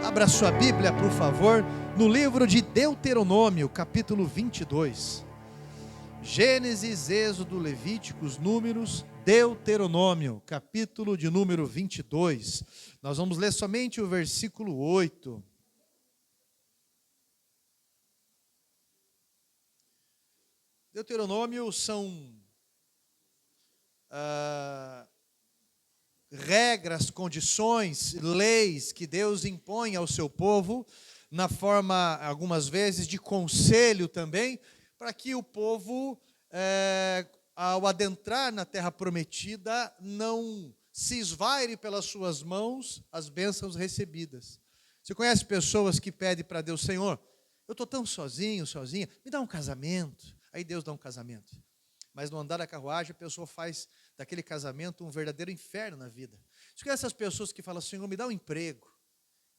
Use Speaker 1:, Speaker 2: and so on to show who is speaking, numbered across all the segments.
Speaker 1: Abra sua Bíblia, por favor, no livro de Deuteronômio, capítulo 22. Gênesis, Êxodo, Levíticos, Números, Deuteronômio, capítulo de número 22. Nós vamos ler somente o versículo 8. Deuteronômio são regras, condições, leis que Deus impõe ao seu povo, na forma, algumas vezes, de conselho também, para que o povo, ao adentrar na terra prometida, não se esvaire pelas suas mãos as bênçãos recebidas. Você conhece pessoas que pedem para Deus: Senhor, eu estou tão sozinho, sozinha, me dá um casamento. Aí Deus dá um casamento. Mas no andar da carruagem, a pessoa faz daquele casamento um verdadeiro inferno na vida. Você conhece essas pessoas que falam: Senhor, me dá um emprego.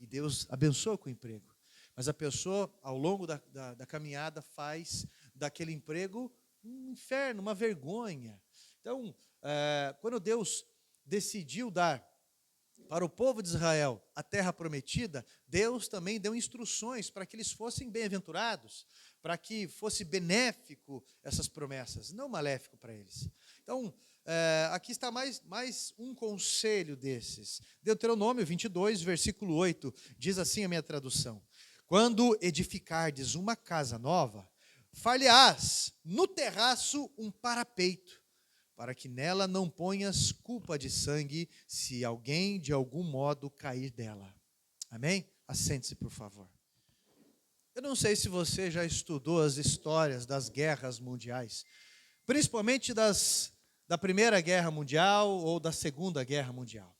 Speaker 1: E Deus abençoa com o emprego. Mas a pessoa, ao longo da caminhada, faz daquele emprego um inferno, uma vergonha. Então, quando Deus decidiu dar para o povo de Israel a terra prometida, Deus também deu instruções para que eles fossem bem-aventurados, para que fosse benéfico essas promessas, não maléfico para eles. Então, aqui está mais um conselho desses. Deuteronômio 22, versículo 8, diz assim a minha tradução: quando edificardes uma casa nova, far-lhe-ás no terraço um parapeito, para que nela não ponhas culpa de sangue, se alguém de algum modo cair dela. Amém? Assente-se, por favor. Eu não sei se você já estudou as histórias das guerras mundiais, principalmente da Primeira Guerra Mundial ou da Segunda Guerra Mundial.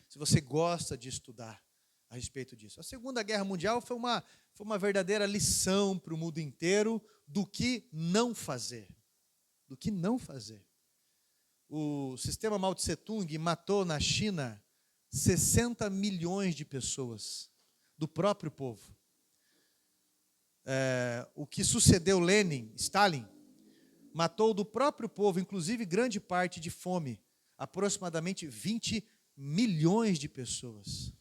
Speaker 1: Se você gosta de estudar a respeito disso. A Segunda Guerra Mundial foi uma verdadeira lição para o mundo inteiro do que não fazer. Do que não fazer. O sistema Mao Tse-tung matou na China 60 milhões de pessoas, do próprio povo. O que sucedeu Lenin, Stalin, matou do próprio povo, inclusive grande parte de fome, aproximadamente 20 milhões de pessoas.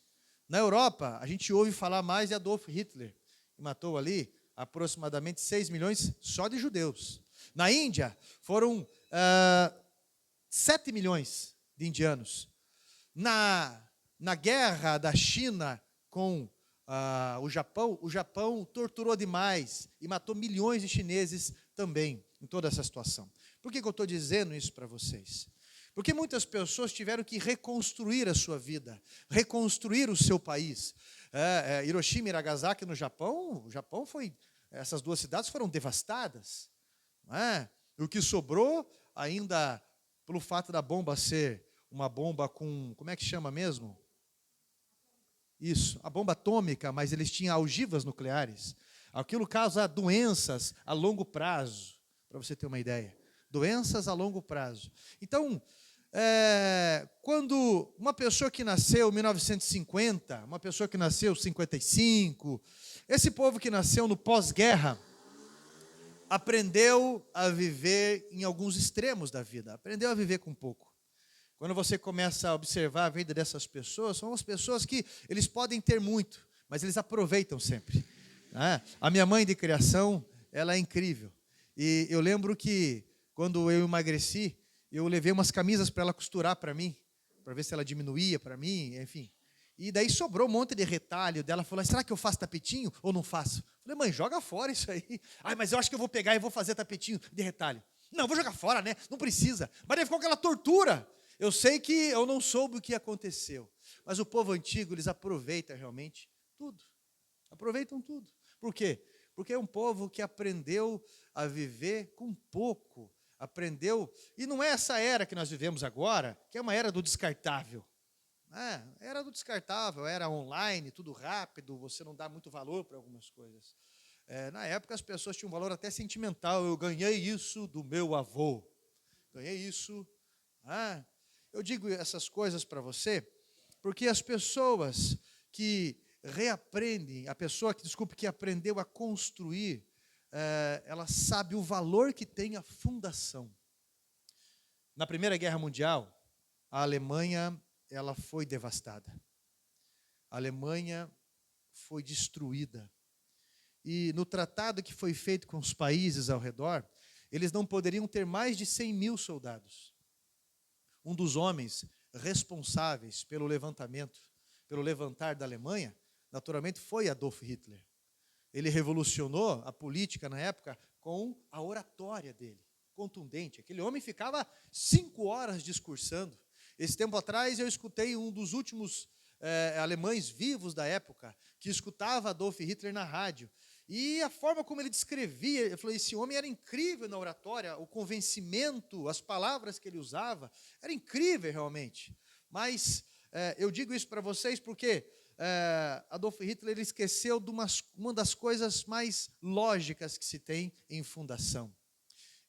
Speaker 1: Na Europa, a gente ouve falar mais de Adolf Hitler, que matou ali aproximadamente 6 milhões só de judeus. Na Índia, foram 7 milhões de indianos. Na guerra da China com o Japão torturou demais e matou milhões de chineses também em toda essa situação. Por que eu estou dizendo isso para vocês? Porque muitas pessoas tiveram que reconstruir a sua vida, reconstruir o seu país. Hiroshima e Nagasaki no Japão, essas duas cidades foram devastadas. E o que sobrou ainda, pelo fato da bomba ser uma bomba com, como é que chama mesmo? Isso, a bomba atômica, mas eles tinham ogivas nucleares. Aquilo causa doenças a longo prazo, para você ter uma ideia. Doenças a longo prazo. Então, quando uma pessoa que nasceu em 1950, uma pessoa que nasceu em 55, esse povo que nasceu no pós-guerra, aprendeu a viver em alguns extremos da vida, aprendeu a viver com pouco. Quando você começa a observar a vida dessas pessoas, são as pessoas que eles podem ter muito, mas eles aproveitam sempre. A minha mãe de criação, ela é incrível. E eu lembro que quando eu emagreci, eu levei umas camisas para ela costurar para mim, para ver se ela diminuía para mim, enfim. E daí sobrou um monte de retalho dela, falou: será que eu faço tapetinho ou não faço? Falei: mãe, joga fora isso aí. Mas eu acho que eu vou pegar e vou fazer tapetinho de retalho. Não, vou jogar fora, né? Não precisa. Mas daí ficou aquela tortura. Eu sei que eu não soube o que aconteceu. Mas o povo antigo, eles aproveitam realmente tudo. Aproveitam tudo. Por quê? Porque é um povo que aprendeu a viver com pouco. Aprendeu, e não é essa era que nós vivemos agora, que é uma era do descartável. Era do descartável, era online, tudo rápido, você não dá muito valor para algumas coisas. Na época as pessoas tinham um valor até sentimental. Eu ganhei isso do meu avô. Ganhei isso. Eu digo essas coisas para você, porque as pessoas que reaprendem, a pessoa que aprendeu a construir, ela sabe o valor que tem a fundação. Na Primeira Guerra Mundial, a Alemanha ela foi devastada. A Alemanha foi destruída. E no tratado que foi feito com os países ao redor, eles não poderiam ter mais de 100 mil soldados. Um dos homens responsáveis pelo levantar da Alemanha, naturalmente foi Adolf Hitler. Ele revolucionou a política na época com a oratória dele, contundente. Aquele homem ficava 5 horas discursando. Esse tempo atrás eu escutei um dos últimos alemães vivos da época, que escutava Adolf Hitler na rádio. E a forma como ele descrevia, eu falei, esse homem era incrível na oratória, o convencimento, as palavras que ele usava, era incrível realmente. Mas eu digo isso para vocês porque Adolf Hitler ele esqueceu de uma das coisas mais lógicas que se tem em fundação.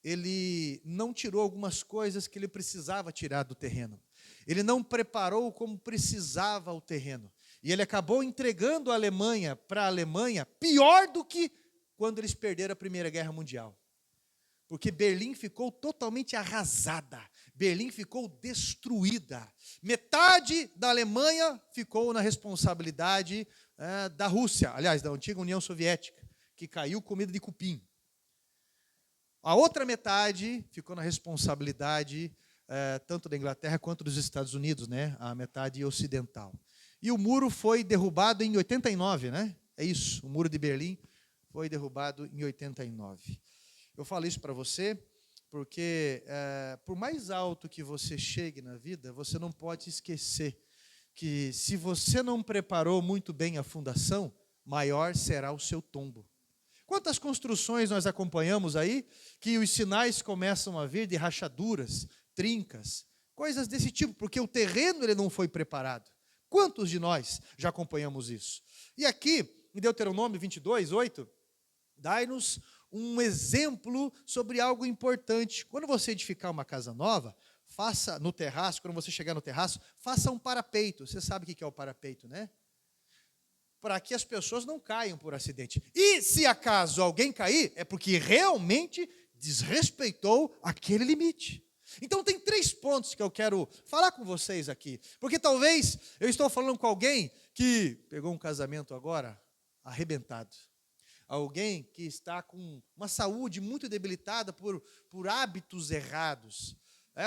Speaker 1: Ele não tirou algumas coisas que ele precisava tirar do terreno. Ele não preparou como precisava o terreno. E ele acabou entregando a Alemanha para a Alemanha pior do que quando eles perderam a Primeira Guerra Mundial. Porque Berlim ficou totalmente arrasada. Berlim ficou destruída. Metade da Alemanha ficou na responsabilidade da Rússia, aliás, da antiga União Soviética, que caiu comida de cupim. A outra metade ficou na responsabilidade tanto da Inglaterra quanto dos Estados Unidos, né? A metade ocidental. E o muro foi derrubado em 89, né? É isso, o muro de Berlim foi derrubado em 89. Eu falo isso para você porque, por mais alto que você chegue na vida, você não pode esquecer que se você não preparou muito bem a fundação, maior será o seu tombo. Quantas construções nós acompanhamos aí, que os sinais começam a vir de rachaduras, trincas, coisas desse tipo, porque o terreno ele não foi preparado. Quantos de nós já acompanhamos isso? E aqui, em Deuteronômio 22, 8, dai-nos um exemplo sobre algo importante. Quando você edificar uma casa nova, faça no terraço, quando você chegar no terraço, faça um parapeito. Você sabe o que é o parapeito, né? Para que as pessoas não caiam por acidente. E se acaso alguém cair, é porque realmente desrespeitou aquele limite. Então tem 3 pontos que eu quero falar com vocês aqui. Porque talvez eu estou falando com alguém que pegou um casamento agora arrebentado. Alguém que está com uma saúde muito debilitada por hábitos errados.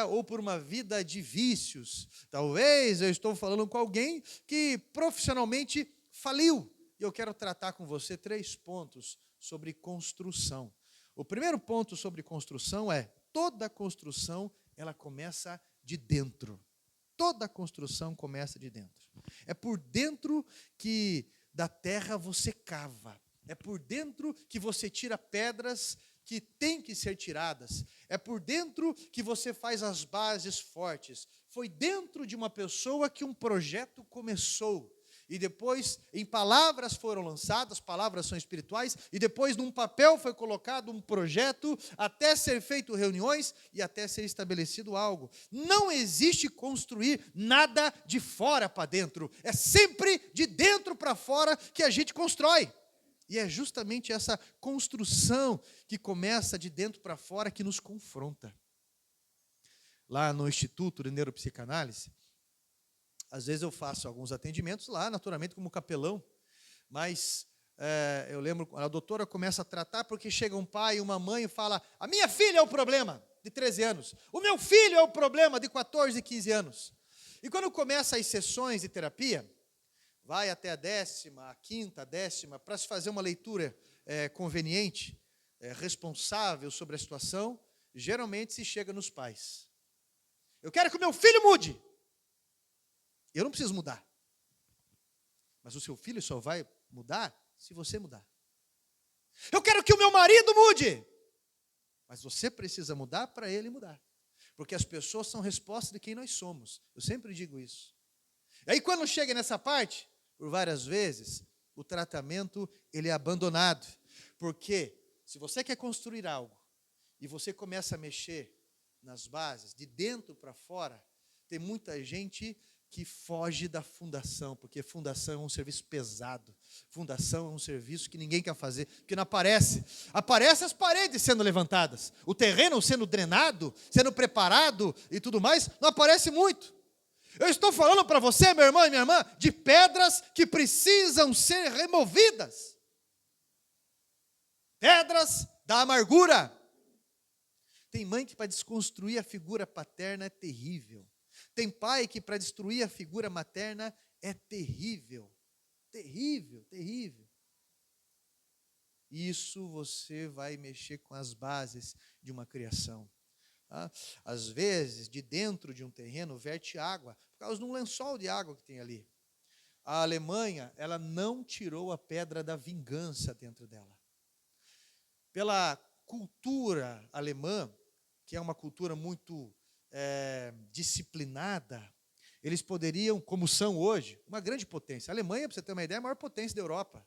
Speaker 1: Ou por uma vida de vícios. Talvez eu estou falando com alguém que profissionalmente faliu. E eu quero tratar com você 3 pontos sobre construção. O primeiro ponto sobre construção é: toda construção, ela começa de dentro. Toda construção começa de dentro. É por dentro que da terra você cava. É por dentro que você tira pedras que têm que ser tiradas. É por dentro que você faz as bases fortes. Foi dentro de uma pessoa que um projeto começou. E depois, em palavras foram lançadas, palavras são espirituais, e depois num papel foi colocado um projeto, até ser feito reuniões e até ser estabelecido algo. Não existe construir nada de fora para dentro, é sempre de dentro para fora que a gente constrói. E é justamente essa construção que começa de dentro para fora que nos confronta. Lá no Instituto de Neuropsicanálise, às vezes eu faço alguns atendimentos lá, naturalmente, como capelão, mas eu lembro, a doutora começa a tratar porque chega um pai e uma mãe e fala: a minha filha é o problema, de 13 anos, o meu filho é o problema, de 14, 15 anos. E quando começa as sessões de terapia, vai até a 10ª, a 5ª, a 10ª, para se fazer uma leitura conveniente, responsável sobre a situação, geralmente se chega nos pais. Eu quero que o meu filho mude. Eu não preciso mudar. Mas o seu filho só vai mudar se você mudar. Eu quero que o meu marido mude. Mas você precisa mudar para ele mudar. Porque as pessoas são resposta de quem nós somos. Eu sempre digo isso. E aí quando chega nessa parte, por várias vezes, o tratamento ele é abandonado. Porque se você quer construir algo e você começa a mexer nas bases, de dentro para fora, tem muita gente que foge da fundação, porque fundação é um serviço pesado. Fundação é um serviço que ninguém quer fazer, porque não aparece. Aparecem as paredes sendo levantadas, o terreno sendo drenado, sendo preparado e tudo mais, não aparece muito. Eu estou falando para você, meu irmão e minha irmã, de pedras que precisam ser removidas. Pedras da amargura. Tem mãe que para desconstruir a figura paterna é terrível. Tem pai que para destruir a figura materna é terrível. Terrível, terrível. Isso você vai mexer com as bases de uma criação. Tá? Às vezes, de dentro de um terreno, verte água, por causa de um lençol de água que tem ali. A Alemanha, ela não tirou a pedra da vingança dentro dela. Pela cultura alemã, que é uma cultura muito disciplinada, eles poderiam, como são hoje, uma grande potência. A Alemanha, para você ter uma ideia, é a maior potência da Europa.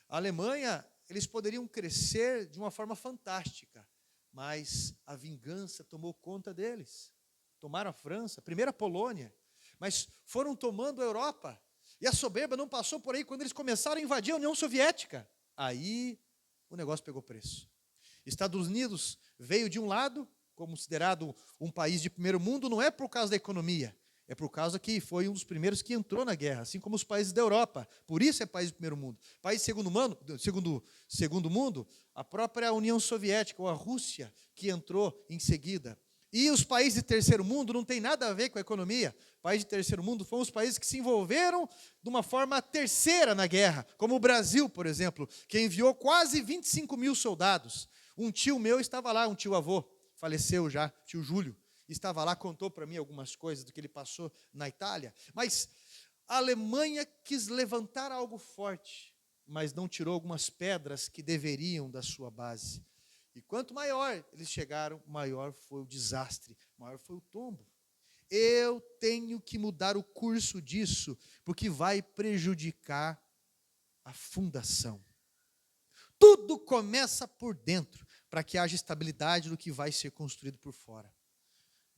Speaker 1: A Alemanha, eles poderiam crescer de uma forma fantástica, mas a vingança tomou conta deles. Tomaram a França, primeiro a Polônia, mas foram tomando a Europa. E a soberba não passou por aí quando eles começaram a invadir a União Soviética. Aí o negócio pegou preço. Estados Unidos veio de um lado, considerado um país de primeiro mundo, não é por causa da economia, é por causa que foi um dos primeiros que entrou na guerra, assim como os países da Europa. Por isso é país de primeiro mundo. País de segundo mundo, a própria União Soviética, ou a Rússia, que entrou em seguida. E os países de terceiro mundo não tem nada a ver com a economia. Países de terceiro mundo foram os países que se envolveram de uma forma terceira na guerra, como o Brasil, por exemplo, que enviou quase 25 mil soldados. Um tio meu estava lá, um tio-avô, faleceu já, tio Júlio, estava lá, contou para mim algumas coisas do que ele passou na Itália. Mas a Alemanha quis levantar algo forte, mas não tirou algumas pedras que deveriam da sua base. E quanto maior eles chegaram, maior foi o desastre, maior foi o tombo. Eu tenho que mudar o curso disso, porque vai prejudicar a fundação. Tudo começa por dentro, para que haja estabilidade do que vai ser construído por fora.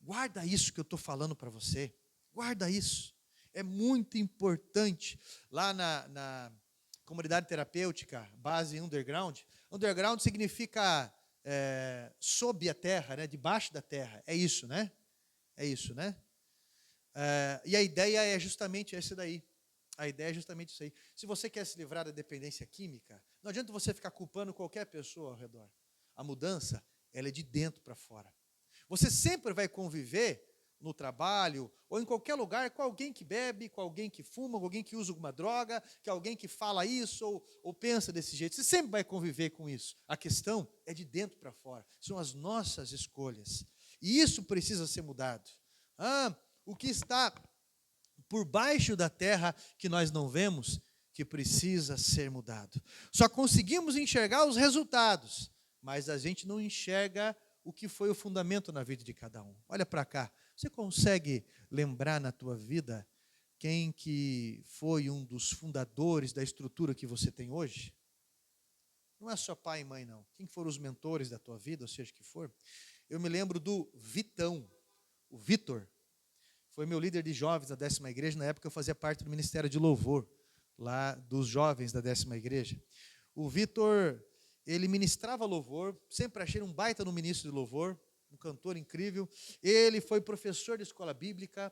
Speaker 1: Guarda isso que eu estou falando para você. Guarda isso. É muito importante. Lá na comunidade terapêutica, base underground. Underground significa sob a terra, né? Debaixo da terra. É isso, né? É isso, né? E a ideia é justamente essa daí. A ideia é justamente isso aí. Se você quer se livrar da dependência química, não adianta você ficar culpando qualquer pessoa ao redor. A mudança, ela é de dentro para fora. Você sempre vai conviver no trabalho ou em qualquer lugar com alguém que bebe, com alguém que fuma, com alguém que usa alguma droga, com alguém que fala isso ou pensa desse jeito. Você sempre vai conviver com isso. A questão é de dentro para fora. São as nossas escolhas. E isso precisa ser mudado. O que está por baixo da terra que nós não vemos, que precisa ser mudado. Só conseguimos enxergar os resultados, mas a gente não enxerga o que foi o fundamento na vida de cada um. Olha para cá, você consegue lembrar na tua vida quem que foi um dos fundadores da estrutura que você tem hoje? Não é só pai e mãe, não. Quem foram os mentores da tua vida, ou seja, que for? Eu me lembro do Vitão, o Vitor. Foi meu líder de jovens da 10ª igreja. Na época eu fazia parte do ministério de louvor, lá dos jovens da 10ª igreja. O Vitor, ele ministrava louvor, sempre achei um baita no ministro de louvor, um cantor incrível. Ele foi professor de escola bíblica,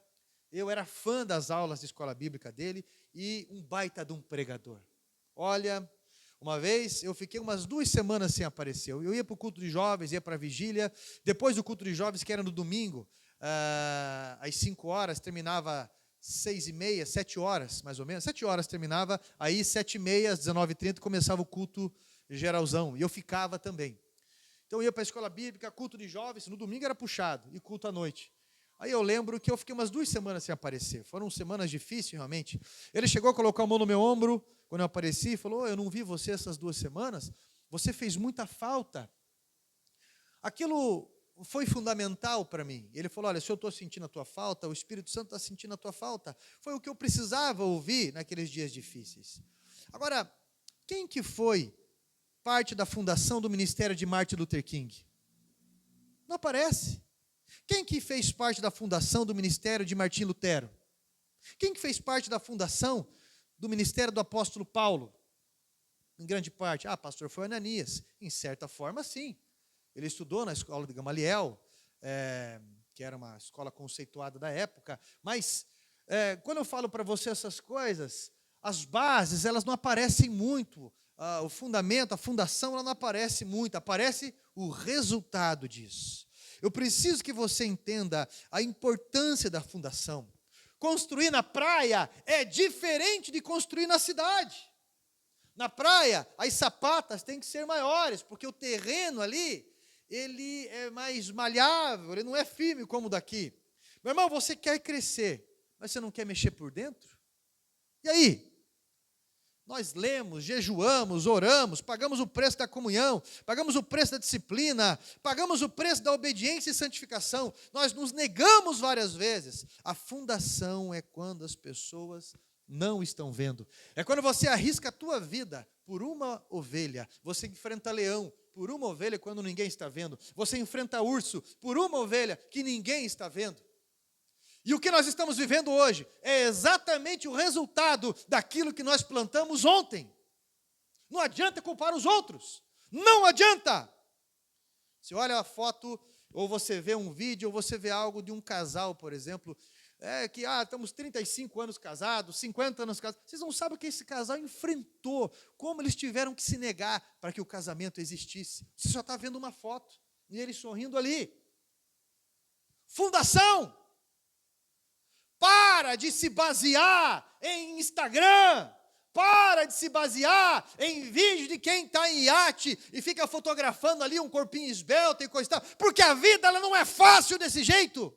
Speaker 1: eu era fã das aulas de escola bíblica dele e um baita de um pregador. Olha, uma vez eu fiquei umas 2 semanas sem aparecer. Eu ia para o culto de jovens, ia para a vigília. Depois do culto de jovens, que era no domingo, às 5 horas, terminava 6h30, 7 horas, mais ou menos. 7 horas terminava, aí 7h30, às 19h30, começava o culto geralzão. E eu ficava também. Então eu ia para a escola bíblica, culto de jovens, no domingo era puxado, e culto à noite. Aí eu lembro que eu fiquei umas 2 semanas sem aparecer. Foram semanas difíceis, realmente. Ele chegou a colocar a mão no meu ombro, quando eu apareci, e falou: eu não vi você essas 2 semanas, você fez muita falta. Aquilo foi fundamental para mim. Ele falou: olha, se eu estou sentindo a tua falta, o Espírito Santo está sentindo a tua falta. Foi o que eu precisava ouvir naqueles dias difíceis. Agora, quem que foi parte da fundação do ministério de Martin Luther King? Não aparece. Quem que fez parte da fundação do ministério de Martim Lutero? Quem que fez parte da fundação do ministério do apóstolo Paulo? Em grande parte, pastor, foi Ananias. Em certa forma, sim. Ele estudou na escola de Gamaliel, que era uma escola conceituada da época, mas quando eu falo para você essas coisas, as bases, elas não aparecem muito, o fundamento, a fundação, ela não aparece muito, aparece o resultado disso. Eu preciso que você entenda a importância da fundação. Construir na praia é diferente de construir na cidade. Na praia, as sapatas têm que ser maiores, porque o terreno ali, ele é mais maleável, ele não é firme como o daqui. Meu irmão, você quer crescer, mas você não quer mexer por dentro? E aí? Nós lemos, jejuamos, oramos, pagamos o preço da comunhão, pagamos o preço da disciplina, pagamos o preço da obediência e santificação. Nós nos negamos várias vezes. A fundação é quando as pessoas não estão vendo. É quando você arrisca a tua vida por uma ovelha. Você enfrenta leão por uma ovelha quando ninguém está vendo. Você enfrenta urso por uma ovelha que ninguém está vendo. E o que nós estamos vivendo hoje é exatamente o resultado daquilo que nós plantamos ontem. Não adianta culpar os outros. Não adianta. Você olha a foto, ou você vê um vídeo, ou você vê algo de um casal, por exemplo, estamos 35 anos casados, 50 anos casados. Vocês não sabem o que esse casal enfrentou, como eles tiveram que se negar para que o casamento existisse. Você só está vendo uma foto, e eles sorrindo ali. Fundação. Para de se basear em Instagram. Para de se basear em vídeo de quem está em iate e fica fotografando ali um corpinho esbelto e coisa e tal. Porque a vida ela não é fácil desse jeito.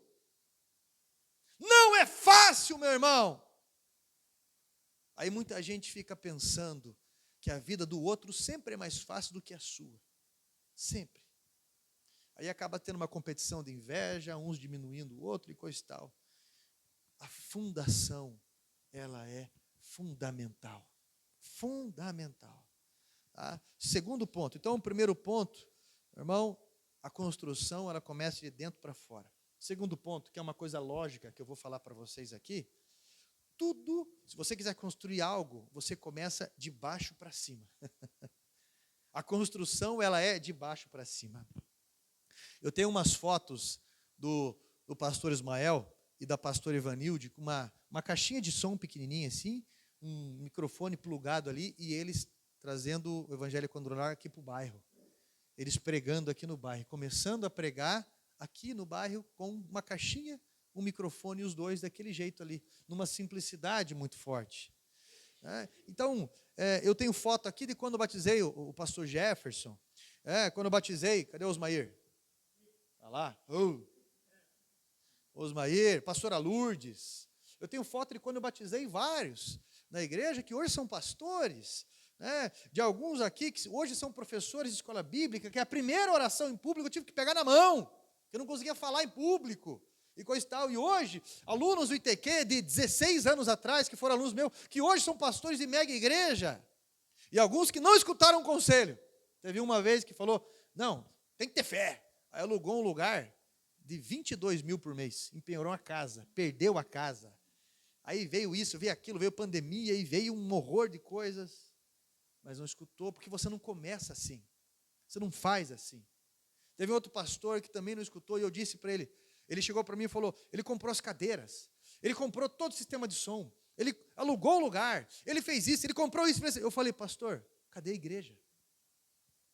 Speaker 1: Não é fácil, meu irmão. Aí muita gente fica pensando que a vida do outro sempre é mais fácil do que a sua. Sempre. Aí acaba tendo uma competição de inveja, uns diminuindo o outro e coisa e tal. A fundação, ela é fundamental. Fundamental. Tá? Segundo ponto. Então, o primeiro ponto, irmão, a construção, ela começa de dentro para fora. Segundo ponto, que é uma coisa lógica que eu vou falar para vocês aqui. Tudo, se você quiser construir algo, você começa de baixo para cima. A construção, ela é de baixo para cima. Eu tenho umas fotos do pastor Ismael e da pastora Ivanilde, com uma caixinha de som pequenininha assim, um microfone plugado ali, e eles trazendo o evangelho quadrangular aqui para o bairro. Eles pregando aqui no bairro, começando a pregar aqui no bairro com uma caixinha, um microfone e os dois daquele jeito ali, numa simplicidade muito forte. Então, eu tenho foto aqui de quando eu batizei o pastor Jefferson, quando eu batizei, cadê o Osmair? Está lá, Osmair, pastora Lourdes. Eu tenho foto de quando eu batizei vários na igreja, que hoje são pastores, de alguns aqui que hoje são professores de escola bíblica, que a primeira oração em público eu tive que pegar na mão, que eu não conseguia falar em público, e coisa e tal. E hoje, alunos do ITQ de 16 anos atrás, que foram alunos meus, que hoje são pastores de mega igreja, e alguns que não escutaram o conselho. Teve uma vez que falou, não, tem que ter fé. Aí alugou um lugar de 22 mil por mês, empenhorou a casa, perdeu a casa. Aí veio isso, veio aquilo, veio pandemia, e veio um horror de coisas, mas não escutou, porque você não começa assim, você não faz assim. Teve outro pastor que também não escutou, e eu disse para ele, ele chegou para mim e falou, ele comprou as cadeiras, ele comprou todo o sistema de som, ele alugou o lugar, ele fez isso, ele comprou isso. Eu falei, pastor, cadê a igreja?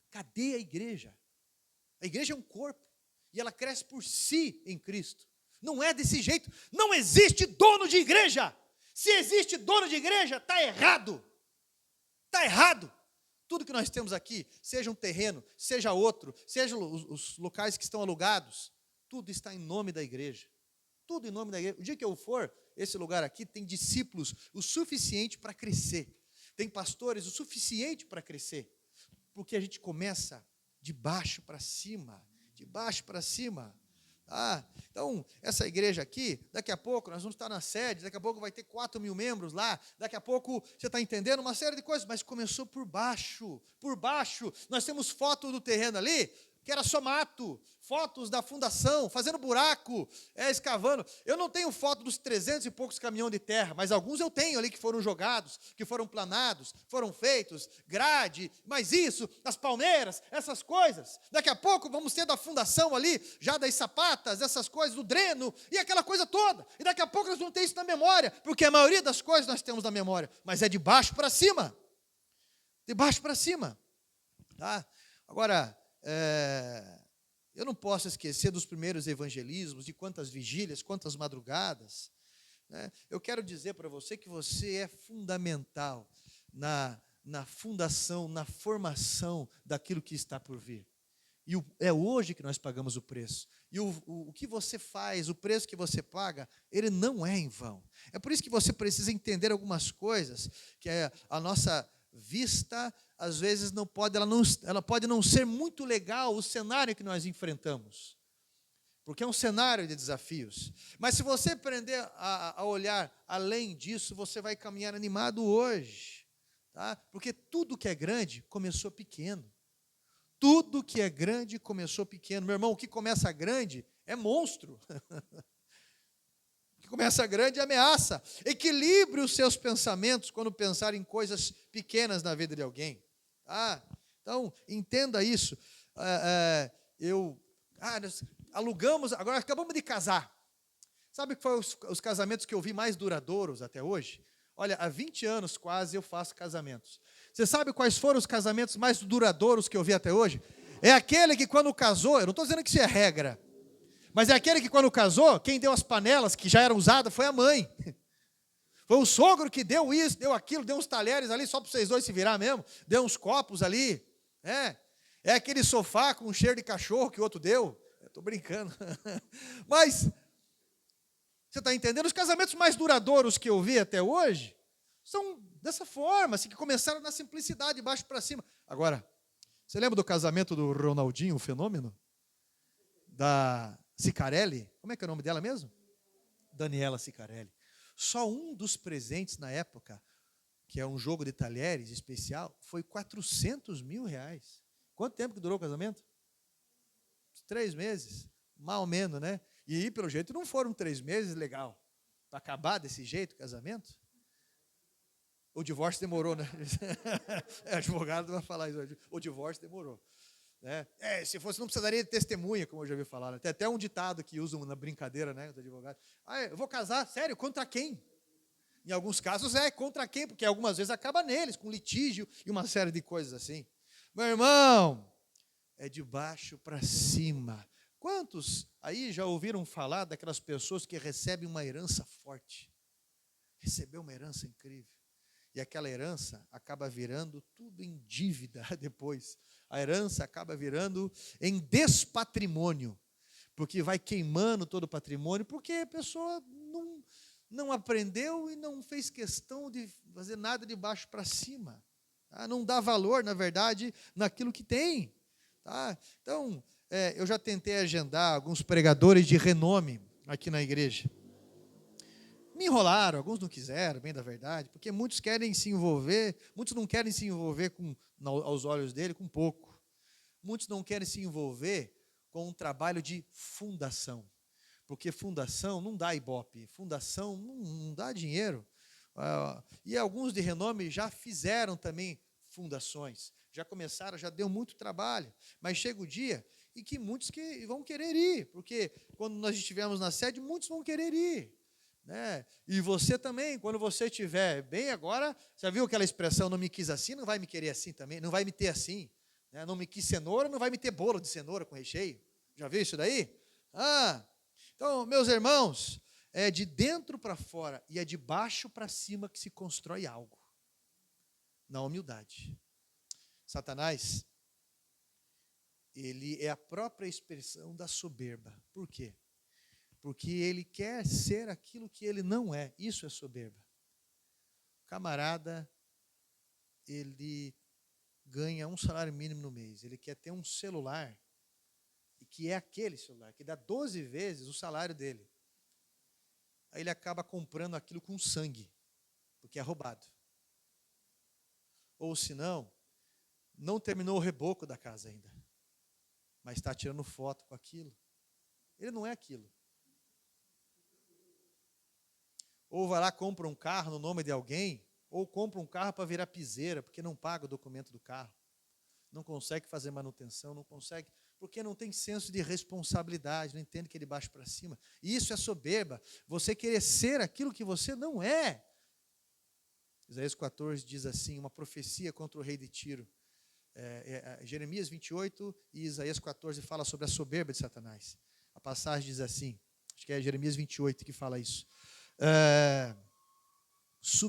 Speaker 1: Cadê a igreja? A igreja é um corpo. E ela cresce por si em Cristo. Não é desse jeito. Não existe dono de igreja. Se existe dono de igreja, está errado. Está errado. Tudo que nós temos aqui, seja um terreno, seja outro, seja os locais que estão alugados, tudo está em nome da igreja. Tudo em nome da igreja. O dia que eu for, esse lugar aqui tem discípulos o suficiente para crescer. Tem pastores o suficiente para crescer. Porque a gente começa de baixo para cima. De baixo para cima. Então, essa igreja aqui, daqui a pouco nós vamos estar na sede, daqui a pouco vai ter 4 mil membros lá, daqui a pouco, você está entendendo, uma série de coisas, mas começou por baixo, nós temos foto do terreno ali, que era só mato, fotos da fundação, fazendo buraco, escavando. Eu não tenho foto dos 300 e poucos caminhões de terra, mas alguns eu tenho ali que foram jogados, que foram planados, foram feitos, grade, mas isso, as palmeiras, essas coisas. Daqui a pouco vamos ter da fundação ali, já das sapatas, essas coisas, do dreno, e aquela coisa toda. E daqui a pouco nós vamos ter isso na memória, porque a maioria das coisas nós temos na memória, mas é de baixo para cima. De baixo para cima. Tá? Agora, eu não posso esquecer dos primeiros evangelismos, de quantas vigílias, quantas madrugadas. Né? Eu quero dizer para você que você é fundamental na fundação, na formação daquilo que está por vir. E é hoje que nós pagamos o preço. E o que você faz, o preço que você paga, ele não é em vão. É por isso que você precisa entender algumas coisas, que a nossa vista, às vezes, ela pode não ser muito legal o cenário que nós enfrentamos, porque é um cenário de desafios. Mas se você aprender a olhar além disso, você vai caminhar animado hoje, tá? Porque tudo que é grande começou pequeno. Tudo que é grande começou pequeno. Meu irmão, o que começa grande é monstro. Começa grande e ameaça. Equilibre os seus pensamentos quando pensar em coisas pequenas na vida de alguém. Então, entenda isso. Nós alugamos, agora acabamos de casar. Sabe que foram os casamentos que eu vi mais duradouros até hoje? Olha, há 20 anos quase eu faço casamentos. Você sabe quais foram os casamentos mais duradouros que eu vi até hoje? É aquele que quando casou, eu não estou dizendo que isso é regra, mas é aquele que quando casou, quem deu as panelas que já eram usadas foi a mãe. Foi o sogro que deu isso, deu aquilo, deu uns talheres ali, só para vocês dois se virar mesmo, deu uns copos ali. É aquele sofá com um cheiro de cachorro que o outro deu. Estou brincando. Mas, você está entendendo? Os casamentos mais duradouros que eu vi até hoje são dessa forma, assim, que começaram na simplicidade, de baixo para cima. Agora, você lembra do casamento do Ronaldinho, o fenômeno? Da Cicarelli, como é que é o nome dela mesmo? Daniela Cicarelli. Só um dos presentes na época, que é um jogo de talheres especial, foi 400 mil reais. Quanto tempo que durou o casamento? 3 meses, mal menos, né? E aí, pelo jeito, não foram 3 meses, legal. Para acabar desse jeito o casamento? O divórcio demorou, né? Advogado vai falar isso. O divórcio demorou. Se fosse, não precisaria de testemunha, como eu já ouvi falar. Né? Tem até um ditado que usam na brincadeira, né, do advogado. Eu vou casar, sério, contra quem? Em alguns casos contra quem, porque algumas vezes acaba neles, com litígio e uma série de coisas assim. Meu irmão, é de baixo para cima. Quantos aí já ouviram falar daquelas pessoas que recebem uma herança forte? Recebeu uma herança incrível. E aquela herança acaba virando tudo em dívida depois. A herança acaba virando em despatrimônio, porque vai queimando todo o patrimônio, porque a pessoa não aprendeu e não fez questão de fazer nada de baixo para cima. Tá? Não dá valor, na verdade, naquilo que tem. Tá? Então, eu já tentei agendar alguns pregadores de renome aqui na igreja. Me enrolaram, alguns não quiseram, bem da verdade, porque muitos querem se envolver, muitos não querem se envolver aos olhos dele com pouco. Muitos não querem se envolver com um trabalho de fundação, porque fundação não dá ibope, fundação não dá dinheiro. E alguns de renome já fizeram também fundações, já começaram, já deu muito trabalho, mas chega o dia e que muitos que vão querer ir, porque quando nós estivermos na sede, muitos vão querer ir. Né? E você também, quando você estiver bem agora, já viu aquela expressão, não me quis assim, não vai me querer assim também, não vai me ter assim, né? Não me quis cenoura, não vai me ter bolo de cenoura com recheio, já viu isso daí? Então, meus irmãos, é de dentro para fora e é de baixo para cima que se constrói algo, na humildade. Satanás, ele é a própria expressão da soberba. Por quê? Porque ele quer ser aquilo que ele não é. Isso é soberba. O camarada, ele ganha um salário mínimo no mês. Ele quer ter um celular, e que é aquele celular, que dá 12 vezes o salário dele. Aí ele acaba comprando aquilo com sangue, porque é roubado. Ou senão, não terminou o reboco da casa ainda. mas está tirando foto com aquilo. Ele não é aquilo. Ou vai lá, compra um carro no nome de alguém, ou compra um carro para virar piseira, porque não paga o documento do carro. Não consegue fazer manutenção, não consegue, porque não tem senso de responsabilidade, não entende que é de baixo para cima. E isso é soberba, você querer ser aquilo que você não é. Isaías 14 diz assim, uma profecia contra o rei de Tiro. Jeremias 28 e Isaías 14 fala sobre a soberba de Satanás. A passagem diz assim, acho que é Jeremias 28 que fala isso.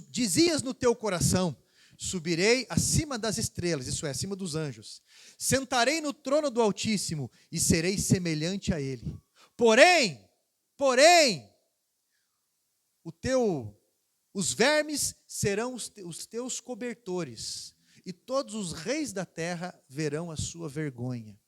Speaker 1: Dizias no teu coração, subirei acima das estrelas, isso é, acima dos anjos. Sentarei no trono do Altíssimo e serei semelhante a ele. Porém, os vermes serão os teus cobertores, e todos os reis da terra verão a sua vergonha.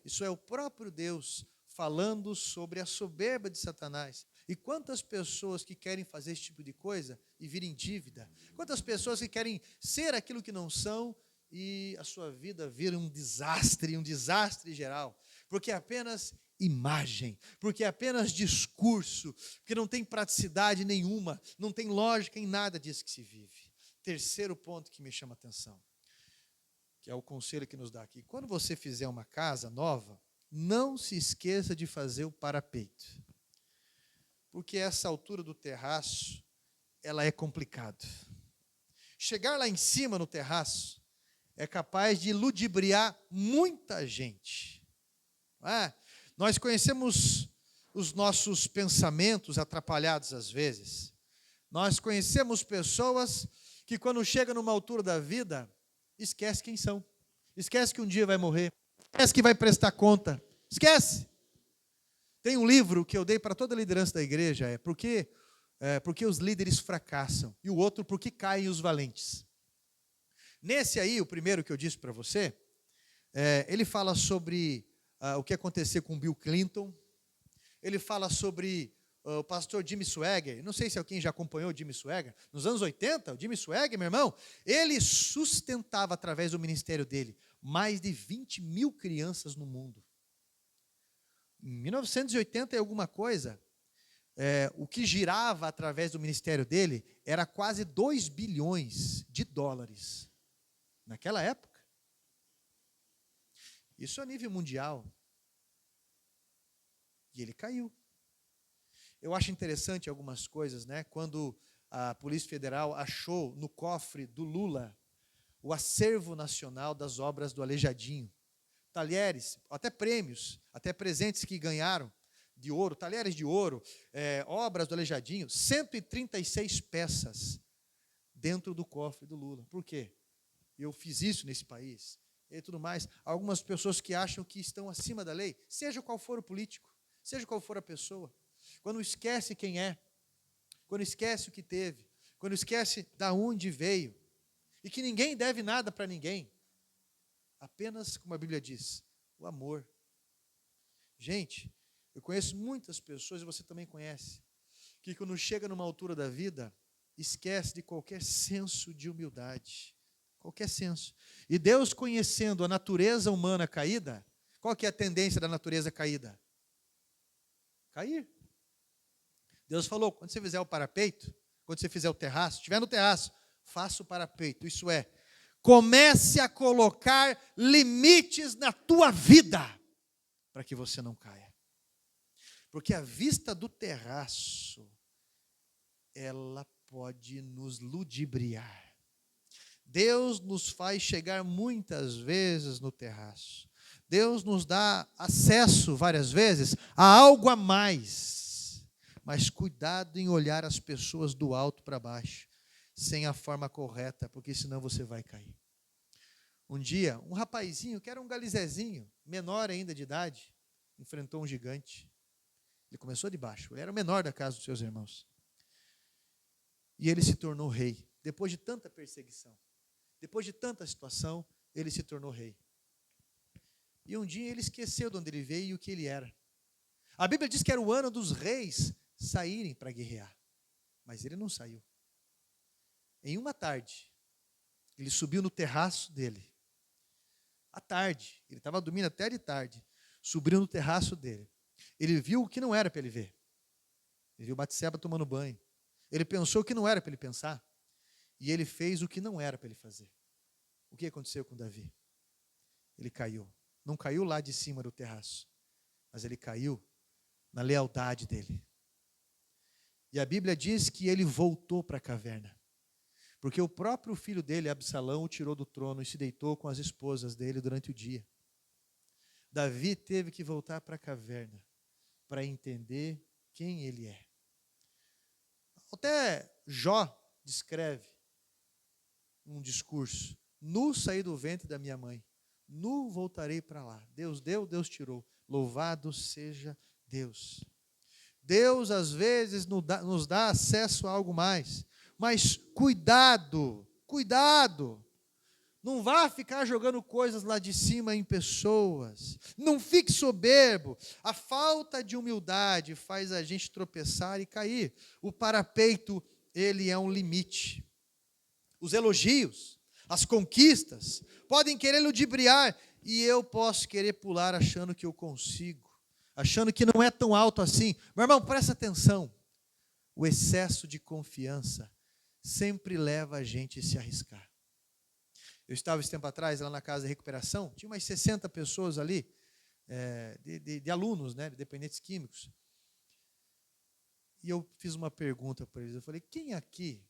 Speaker 1: Isso é o próprio Deus falando sobre a soberba de Satanás. E quantas pessoas que querem fazer esse tipo de coisa e virem dívida? Quantas pessoas que querem ser aquilo que não são e a sua vida vira um desastre geral? Porque é apenas imagem, porque é apenas discurso, porque não tem praticidade nenhuma, não tem lógica em nada disso que se vive. Terceiro ponto que me chama a atenção, que é o conselho que nos dá aqui. Quando você fizer uma casa nova, não se esqueça de fazer o parapeito. Porque essa altura do terraço, ela é complicado. Chegar lá em cima no terraço é capaz de ludibriar muita gente. Nós conhecemos os nossos pensamentos atrapalhados às vezes. Nós conhecemos pessoas que quando chegam numa altura da vida, esquece quem são. Esquece que um dia vai morrer. Esquece que vai prestar conta. Esquece. Tem um livro que eu dei para toda a liderança da igreja, porque os líderes fracassam, e o outro, Porque caem os valentes. Nesse aí, o primeiro que eu disse para você, ele fala sobre o que aconteceu com Bill Clinton, ele fala sobre o pastor Jimmy Swaggart. Não sei se alguém já acompanhou o Jimmy Swaggart. Nos anos 80, o Jimmy Swaggart, meu irmão, ele sustentava, através do ministério dele, mais de 20 mil crianças no mundo. Em 1980 e alguma coisa, o que girava através do ministério dele era quase 2 bilhões de dólares. Naquela época. Isso a nível mundial. E ele caiu. Eu acho interessante algumas coisas, né? Quando a Polícia Federal achou no cofre do Lula o acervo nacional das obras do Aleijadinho. Talheres, até prêmios, até presentes que ganharam de ouro, talheres de ouro, obras do Aleijadinho, 136 peças dentro do cofre do Lula. Por quê? Eu fiz isso nesse país e tudo mais. Algumas pessoas que acham que estão acima da lei, seja qual for o político, seja qual for a pessoa, quando esquece quem é, quando esquece o que teve, quando esquece da onde veio, e que ninguém deve nada para ninguém, apenas, como a Bíblia diz, o amor. Gente, eu conheço muitas pessoas, e você também conhece, que quando chega numa altura da vida, esquece de qualquer senso de humildade. Qualquer senso. E Deus, conhecendo a natureza humana caída, qual que é a tendência da natureza caída? Cair. Deus falou, quando você fizer o parapeito, quando você fizer o terraço, estiver no terraço, faça o parapeito. Isso é, comece a colocar limites na tua vida, para que você não caia. Porque a vista do terraço, ela pode nos ludibriar. Deus nos faz chegar muitas vezes no terraço. Deus nos dá acesso várias vezes a algo a mais. Mas cuidado em olhar as pessoas do alto para baixo, sem a forma correta, porque senão você vai cair. Um dia, um rapazinho, que era um galizezinho, menor ainda de idade, enfrentou um gigante. Ele começou de baixo, ele era o menor da casa dos seus irmãos. E ele se tornou rei, depois de tanta perseguição. Depois de tanta situação, ele se tornou rei. E um dia ele esqueceu de onde ele veio e o que ele era. A Bíblia diz que era o ano dos reis saírem para guerrear. Mas ele não saiu. Em uma tarde, ele subiu no terraço dele. à tarde. Ele estava dormindo até de tarde, subiu no terraço dele. Ele viu o que não era para ele ver. Ele viu Batseba tomando banho. Ele pensou o que não era para ele pensar. E ele fez o que não era para ele fazer. O que aconteceu com Davi? Ele caiu. Não caiu lá de cima do terraço, mas ele caiu na lealdade dele. E a Bíblia diz que ele voltou para a caverna, porque o próprio filho dele, Absalão, o tirou do trono e se deitou com as esposas dele durante o dia. Davi teve que voltar para a caverna para entender quem ele é. Até Jó descreve um discurso: nu saí do ventre da minha mãe, nu voltarei para lá. Deus deu, Deus tirou. Louvado seja Deus. Deus às vezes nos dá acesso a algo mais, mas cuidado, cuidado. Não vá ficar jogando coisas lá de cima em pessoas. Não fique soberbo. A falta de humildade faz a gente tropeçar e cair. O parapeito, ele é um limite. Os elogios, as conquistas, podem querer ludibriar, e eu posso querer pular achando que eu consigo, achando que não é tão alto assim. Meu irmão, presta atenção. O excesso de confiança sempre leva a gente a se arriscar. Eu estava esse tempo atrás lá na casa de recuperação, tinha umas 60 pessoas ali, de alunos, né, de dependentes químicos. E eu fiz uma pergunta para eles. Eu falei: quem aqui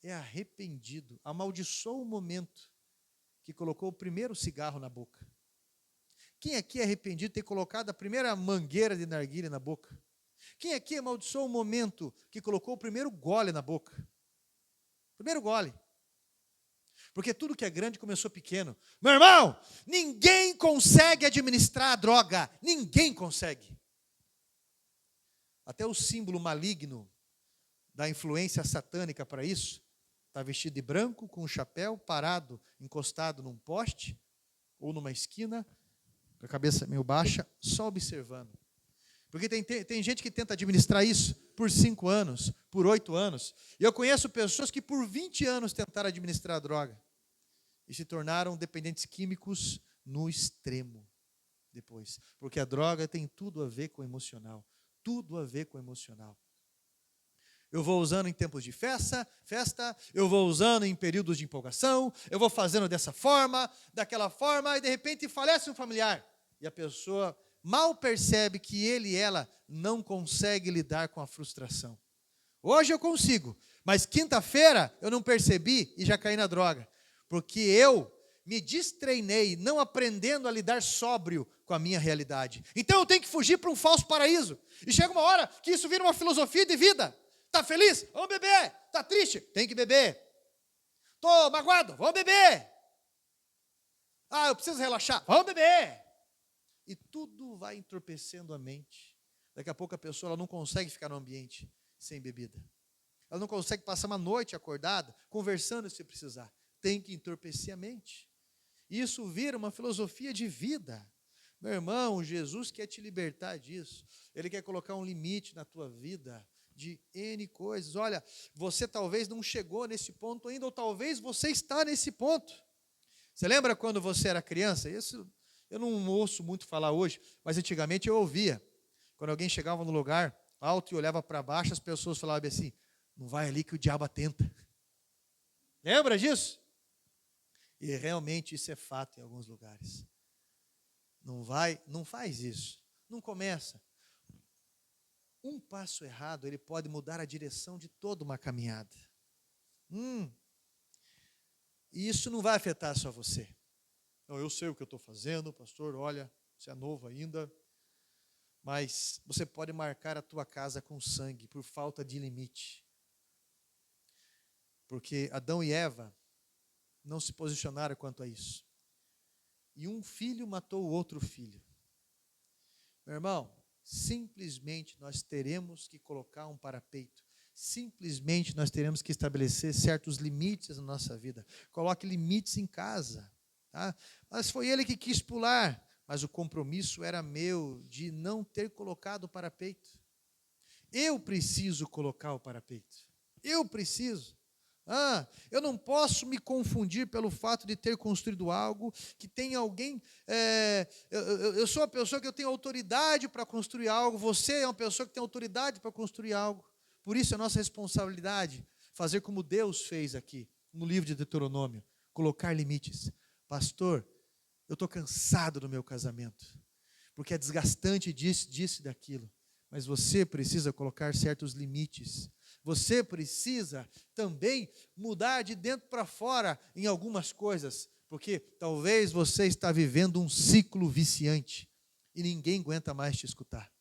Speaker 1: é arrependido, amaldiçoou o momento que colocou o primeiro cigarro na boca? Quem aqui é arrependido de ter colocado a primeira mangueira de narguilé na boca? Quem aqui amaldiçoou o momento que colocou o primeiro gole na boca? Primeiro gole. Porque tudo que é grande começou pequeno. Meu irmão, ninguém consegue administrar a droga. Ninguém consegue. Até o símbolo maligno da influência satânica para isso está vestido de branco, com um chapéu, parado, encostado num poste ou numa esquina, com a cabeça meio baixa, só observando. Porque tem gente que tenta administrar isso por 5 anos, por 8 anos. E eu conheço pessoas que por 20 anos tentaram administrar a droga e se tornaram dependentes químicos no extremo depois. Porque a droga tem tudo a ver com o emocional. Tudo a ver com o emocional. Eu vou usando em tempos de festa, eu vou usando em períodos de empolgação, eu vou fazendo dessa forma, daquela forma, e de repente falece um familiar. E a pessoa mal percebe que ele e ela não consegue lidar com a frustração. Hoje eu consigo, mas quinta-feira eu não percebi e já caí na droga. Porque eu me destreinei, não aprendendo a lidar sóbrio com a minha realidade. Então eu tenho que fugir para um falso paraíso. E chega uma hora que isso vira uma filosofia de vida. Está feliz? Vamos beber. Está triste? Tem que beber. Estou magoado? Vamos beber. Ah, eu preciso relaxar? Vamos beber. E tudo vai entorpecendo a mente. Daqui a pouco a pessoa ela não consegue ficar no ambiente sem bebida. Ela não consegue passar uma noite acordada, conversando se precisar. Tem que entorpecer a mente. Isso vira uma filosofia de vida. Meu irmão, Jesus quer te libertar disso. Ele quer colocar um limite na tua vida de N coisas. Olha, você talvez não chegou nesse ponto ainda, ou talvez você está nesse ponto. Você lembra quando você era criança? Isso eu não ouço muito falar hoje, mas antigamente eu ouvia. Quando alguém chegava no lugar alto e olhava para baixo, as pessoas falavam assim: não vai ali que o diabo atenta. Lembra disso? E realmente isso é fato em alguns lugares. Não vai, não faz isso. Não começa. Um passo errado, ele pode mudar a direção de toda uma caminhada. E isso não vai afetar só você. Não, eu sei o que eu estou fazendo, pastor, olha, você é novo ainda. Mas você pode marcar a tua casa com sangue por falta de limite. Porque Adão e Eva não se posicionaram quanto a isso. E um filho matou o outro filho. Meu irmão, simplesmente nós teremos que colocar um parapeito. Simplesmente nós teremos que estabelecer certos limites na nossa vida. Coloque limites em casa. Tá? Mas foi ele que quis pular. Mas o compromisso era meu de não ter colocado o parapeito. Eu preciso colocar o parapeito. Eu preciso. Eu não posso me confundir pelo fato de ter construído algo, que tem alguém. Eu sou uma pessoa que eu tenho autoridade para construir algo, você é uma pessoa que tem autoridade para construir algo. Por isso é nossa responsabilidade fazer como Deus fez aqui, no livro de Deuteronômio, colocar limites. Pastor, eu estou cansado do meu casamento, porque é desgastante disso e daquilo. Mas você precisa colocar certos limites. Você precisa também mudar de dentro para fora em algumas coisas, porque talvez você está vivendo um ciclo viciante e ninguém aguenta mais te escutar.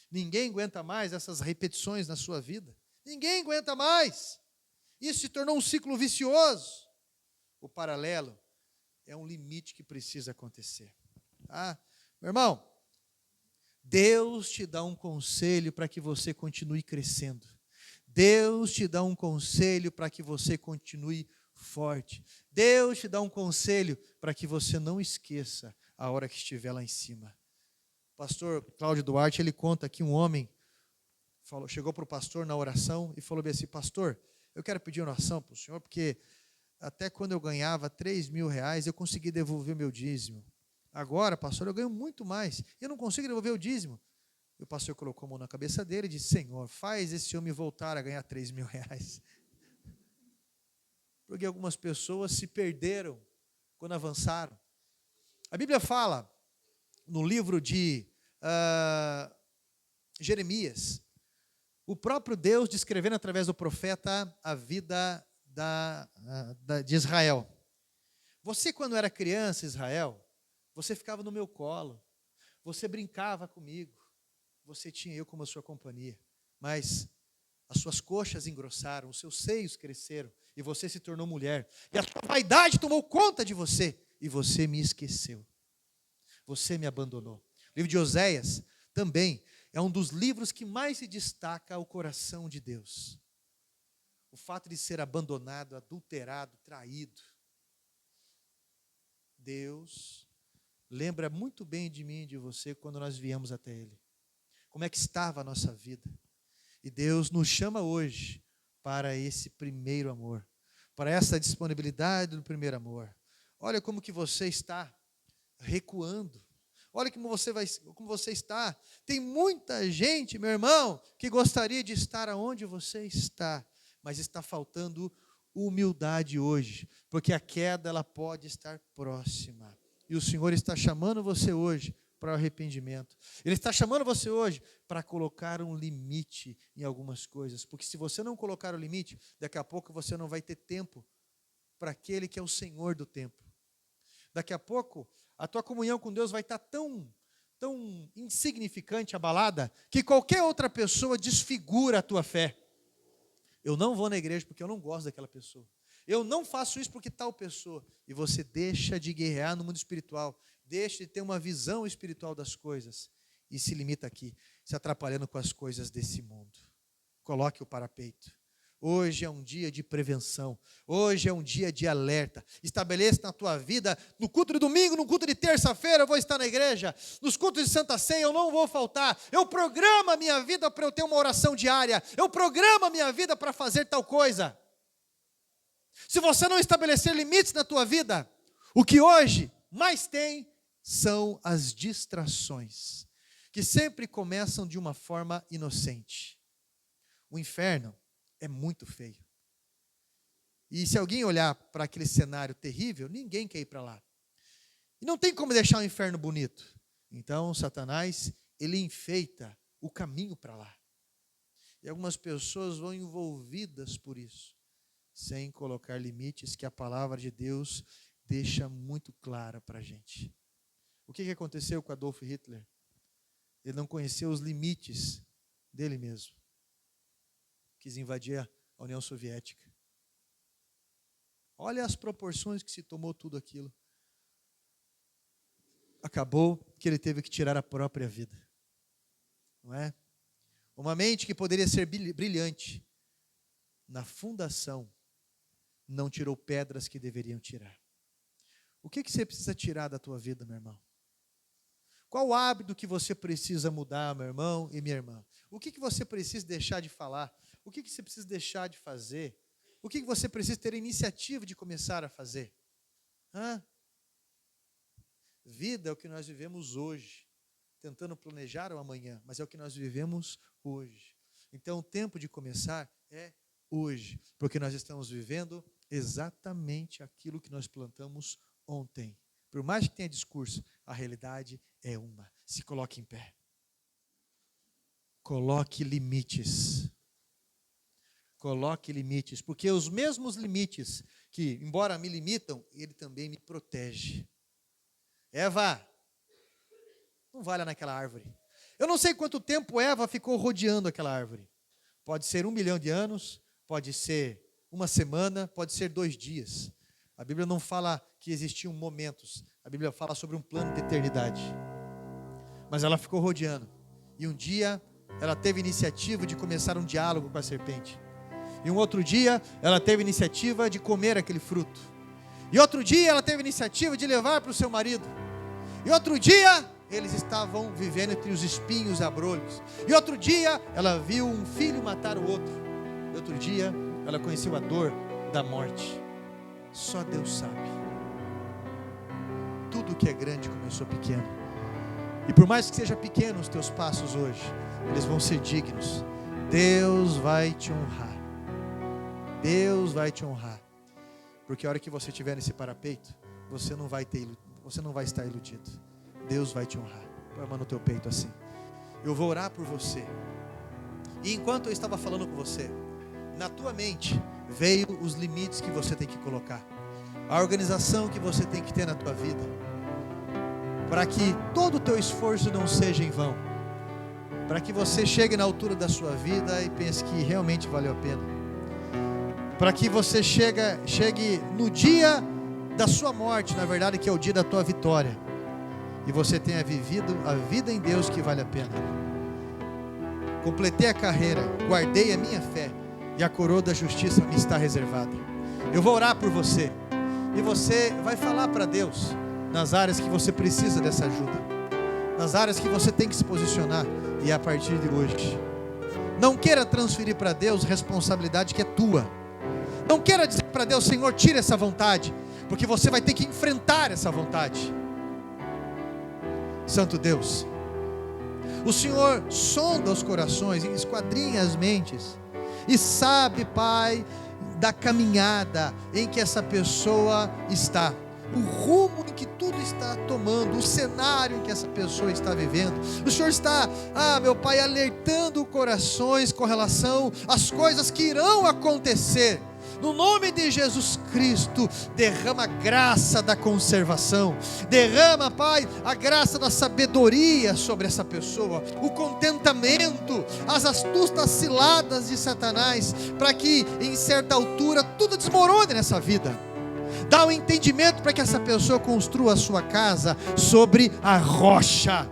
Speaker 1: Ninguém aguenta mais essas repetições na sua vida. Ninguém aguenta mais. Isso se tornou um ciclo vicioso. O paralelo é um limite que precisa acontecer. Meu irmão, Deus te dá um conselho para que você continue crescendo. Deus te dá um conselho para que você continue forte. Deus te dá um conselho para que você não esqueça a hora que estiver lá em cima. O pastor Cláudio Duarte, ele conta que um homem chegou para o pastor na oração e falou bem assim: pastor, eu quero pedir oração para o senhor, porque até quando eu ganhava 3 mil reais, eu consegui devolver meu dízimo. Agora, pastor, eu ganho muito mais, eu não consigo devolver o dízimo. E o pastor colocou a mão na cabeça dele e disse: Senhor, faz esse homem voltar a ganhar 3 mil reais. Porque algumas pessoas se perderam quando avançaram. A Bíblia fala, no livro de Jeremias, o próprio Deus descrevendo através do profeta a vida de Israel. Você, quando era criança, Israel, você ficava no meu colo, você brincava comigo, você tinha eu como a sua companhia, mas as suas coxas engrossaram, os seus seios cresceram, e você se tornou mulher, e a sua vaidade tomou conta de você, e você me esqueceu, você me abandonou. O livro de Oséias também é um dos livros que mais se destaca o coração de Deus. O fato de ser abandonado, adulterado, traído. Deus lembra muito bem de mim e de você quando nós viemos até Ele. Como é que estava a nossa vida? E Deus nos chama hoje para esse primeiro amor, para essa disponibilidade do primeiro amor. Olha como que você está recuando. Olha como você está. Tem muita gente, meu irmão, que gostaria de estar aonde você está, mas está faltando humildade hoje, porque a queda ela pode estar próxima. E o Senhor está chamando você hoje para o arrependimento. Ele está chamando você hoje para colocar um limite em algumas coisas, porque se você não colocar o limite, daqui a pouco você não vai ter tempo para aquele que é o Senhor do tempo. Daqui a pouco a tua comunhão com Deus vai estar tão insignificante, abalada, que qualquer outra pessoa desfigura a tua fé. Eu não vou na igreja porque eu não gosto daquela pessoa. Eu não faço isso porque tal pessoa. E você deixa de guerrear no mundo espiritual, deixa de ter uma visão espiritual das coisas e se limita aqui, se atrapalhando com as coisas desse mundo. Coloque o parapeito. Hoje é um dia de prevenção, hoje é um dia de alerta. Estabeleça na tua vida, no culto de domingo, no culto de terça-feira eu vou estar na igreja, nos cultos de Santa Ceia eu não vou faltar. Eu programo a minha vida para eu ter uma oração diária, eu programo a minha vida para fazer tal coisa. Se você não estabelecer limites na tua vida, o que hoje mais tem são as distrações, que sempre começam de uma forma inocente. O inferno é muito feio. E se alguém olhar para aquele cenário terrível, ninguém quer ir para lá. E não tem como deixar o inferno bonito. Então, Satanás, ele enfeita o caminho para lá. E algumas pessoas vão envolvidas por isso, sem colocar limites que a palavra de Deus deixa muito clara para a gente. O que aconteceu com Adolf Hitler? Ele não conheceu os limites dele mesmo. Quis invadir a União Soviética. Olha as proporções que se tomou tudo aquilo. Acabou que ele teve que tirar a própria vida. Não é? Uma mente que poderia ser brilhante, na fundação, não tirou pedras que deveriam tirar. O que você precisa tirar da tua vida, meu irmão? Qual o hábito que você precisa mudar, meu irmão e minha irmã? O que você precisa deixar de falar? O que você precisa deixar de fazer? O que você precisa ter a iniciativa de começar a fazer? Vida é o que nós vivemos hoje, tentando planejar o amanhã, mas é o que nós vivemos hoje. Então o tempo de começar é hoje, porque nós estamos vivendo exatamente aquilo que nós plantamos ontem. Por mais que tenha discurso, a realidade é uma. Se coloque em pé. Coloque limites. Coloque limites, porque os mesmos limites que, embora me limitam, ele também me protege. Eva, não vai lá naquela árvore. Eu não sei quanto tempo Eva ficou rodeando aquela árvore. Pode ser 1 milhão de anos, pode ser 1 semana, pode ser 2 dias. A Bíblia não fala que existiam momentos. A Bíblia fala sobre um plano de eternidade. Mas ela ficou rodeando. E um dia ela teve iniciativa de começar um diálogo com a serpente. E um outro dia ela teve iniciativa de comer aquele fruto. E outro dia ela teve iniciativa de levar para o seu marido. E outro dia eles estavam vivendo entre os espinhos e abrolhos. E outro dia ela viu um filho matar o outro. E outro dia ela conheceu a dor da morte. Só Deus sabe. Tudo que é grande começou pequeno. E por mais que seja pequeno os teus passos hoje, eles vão ser dignos. Deus vai te honrar. Deus vai te honrar. Porque a hora que você estiver nesse parapeito, você não vai estar iludido. Deus vai te honrar. Põe a mão no teu peito assim. Eu vou orar por você. E enquanto eu estava falando com você, na tua mente veio os limites que você tem que colocar. A organização que você tem que ter na tua vida. Para que todo o teu esforço não seja em vão. Para que você chegue na altura da sua vida e pense que realmente valeu a pena. Para que você chegue no dia da sua morte, na verdade que é o dia da tua vitória. E você tenha vivido a vida em Deus que vale a pena. Completei a carreira, guardei a minha fé, e a coroa da justiça me está reservada. Eu vou orar por você, e você vai falar para Deus, nas áreas que você precisa dessa ajuda, nas áreas que você tem que se posicionar, e a partir de hoje, não queira transferir para Deus responsabilidade que é tua. Não queira dizer para Deus, Senhor, tira essa vontade, porque você vai ter que enfrentar essa vontade. Santo Deus, o Senhor sonda os corações, esquadrinha as mentes, e sabe, Pai, da caminhada em que essa pessoa está, o rumo em que tudo está tomando, o cenário em que essa pessoa está vivendo. O Senhor está, meu Pai, alertando corações com relação às coisas que irão acontecer. No nome de Jesus Cristo, derrama a graça da conservação, derrama, Pai, a graça da sabedoria sobre essa pessoa, o contentamento, as astutas ciladas de Satanás, para que em certa altura tudo desmorone nessa vida. Dá um entendimento para que essa pessoa construa a sua casa sobre a rocha.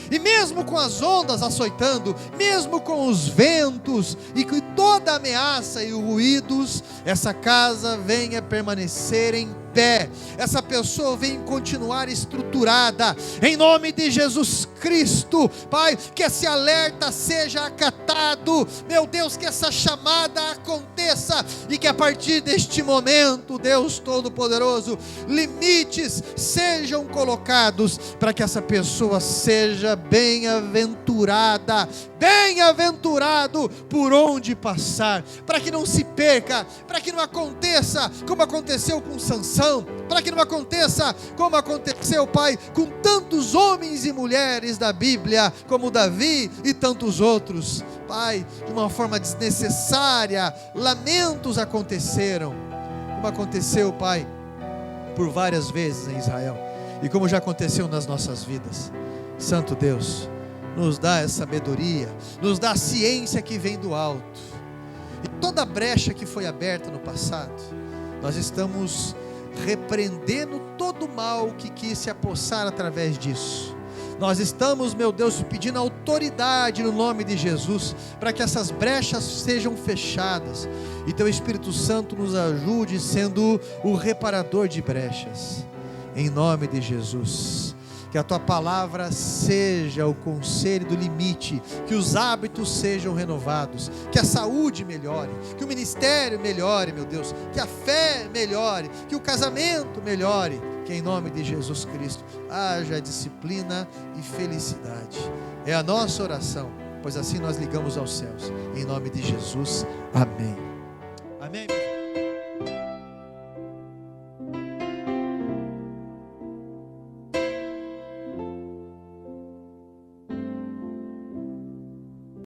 Speaker 1: E mesmo com as ondas açoitando, mesmo com os ventos e com toda a ameaça e ruídos, essa casa venha permanecer em pé. Essa pessoa venha continuar estruturada. Em nome de Jesus Cristo, Pai, que esse alerta seja acatado. Meu Deus, que essa chamada aconteça e que a partir deste momento, Deus Todo-Poderoso, limites sejam colocados para que essa pessoa seja bem-aventurada, bem-aventurado por onde passar, para que não se perca, para que não aconteça como aconteceu com Sansão, para que não aconteça como aconteceu, Pai, com tantos homens e mulheres da Bíblia, como Davi e tantos outros. Pai, de uma forma desnecessária, lamentos aconteceram, como aconteceu, Pai, por várias vezes em Israel, e como já aconteceu nas nossas vidas. Santo Deus, nos dá essa sabedoria, nos dá a ciência que vem do alto, e toda a brecha que foi aberta no passado, nós estamos repreendendo todo o mal que quis se apossar através disso. Nós estamos, meu Deus, pedindo autoridade no nome de Jesus, para que essas brechas sejam fechadas, e Teu Espírito Santo nos ajude sendo o reparador de brechas, em nome de Jesus. Que a tua palavra seja o conselho do limite, que os hábitos sejam renovados, que a saúde melhore, que o ministério melhore, meu Deus, que a fé melhore, que o casamento melhore, que em nome de Jesus Cristo haja disciplina e felicidade. É a nossa oração, pois assim nós ligamos aos céus. Em nome de Jesus, amém. Amém.